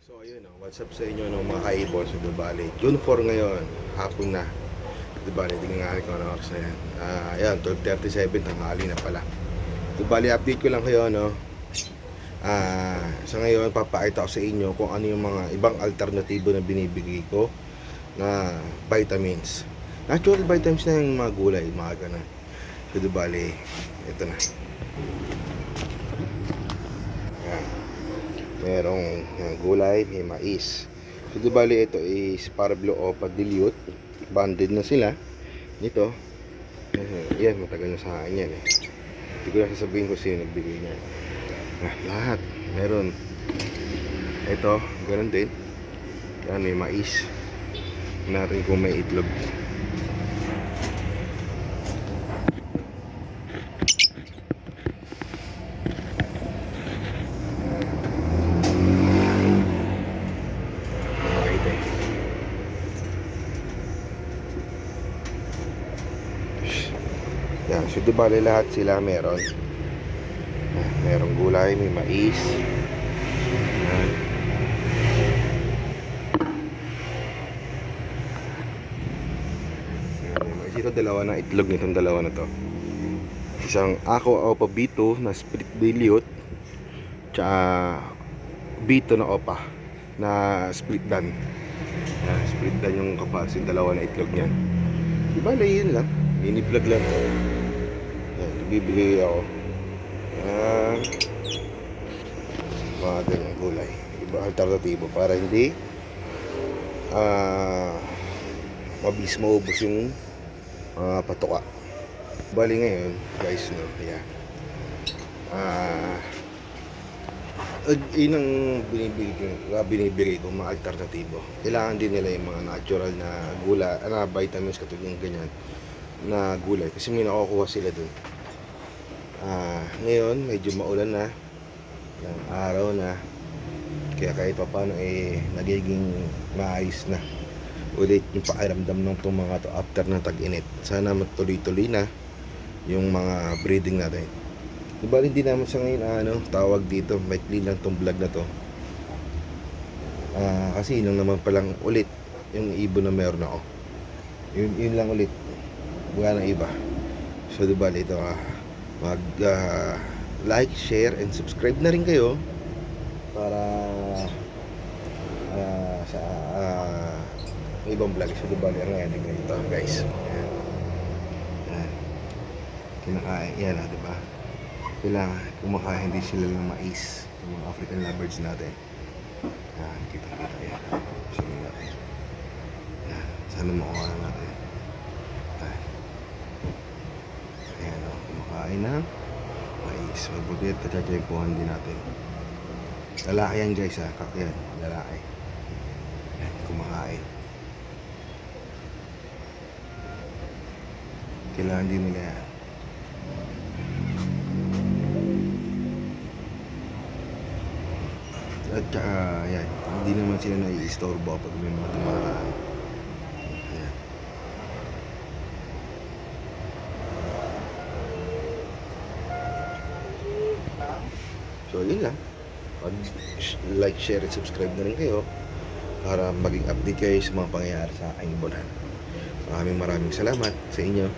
So ayun what's up sa inyo mga kaibon sa Dubali. June 4 ngayon, hapon na. Dubali, tingnan nga ko ano oras na yan. Ayan, 12:37, tanghali na pala. Dubali, update ko lang kayo sa ngayon, papakita ko sa inyo kung ano yung mga ibang alternatibo na binibigay ko na vitamins. Natural vitamins na yung mga gulay, mga ganun. So Dubali, ito na. Merong gulay, may mais. So di bali ito is Parablo Opa Dilute. Banded na sila nito. Yan, matagal na sa akin yan Hindi ko na sasabihin ko sino nagbigay niya. Lahat meron. Ito, ganun din. Yan, may mais. Natin kung may itlog. Yan, so di bali lahat sila meron. Merong gulay, may mais. Yan. May mais. Ito dalawa na itlog nitong dalawa na to. Isang Aqua Opa B2 na split dilute, tsaka B2 na Opa na split dan. Yan, split dan yung kapas, yung dalawa na itlog niyan. Di bali yun lang. Mini vlog lang to. Bibigay ako mga ganyang gulay, iba alternatibo para hindi mabilis maubos yung patuka. Bali ngayon guys yeah. Yun ang binibigay ko mga alternatibo. Kailangan din nila yung mga natural na gulay, vitamins katulad ng ganyan na gulay kasi may nakukuha sila dun. Ngayon medyo maulan na ng araw na, kaya kahit pa paano nagiging maayos na ulit yung pakiramdam ng itong mga to after na tag-init. Sana matuloy-tuloy na yung mga breeding natin. Diba hindi naman sa ngayon tawag dito, may clean lang tong vlog na to kasi yun naman palang ulit yung ibon na meron ako. Yun lang ulit, wala nang iba. So diba ito mag like, share, and subscribe na rin kayo para sa ibang vlog. So diba ang ngayon ganito guys. Ayan. Kinakain yan diba? Kailangan kumakain hindi sila ng mais, yung mga African lovebirds natin. Kita yan. Sige natin. Sana makuha na natin. Ayan kumakain na mais. Mabuti at tatsyempohan din natin. Lalaki yan guys Yan, lalaki. Ayan, kumakain. Kailangan din nila yan. At saka yan, hindi naman sila nai-istorbo pag may mga tumaraan. Ayan. So yun lang. Like, share, and subscribe na rin kayo para maging update kayo sa mga pangyayari sa aking ibonan. Maraming salamat sa inyo.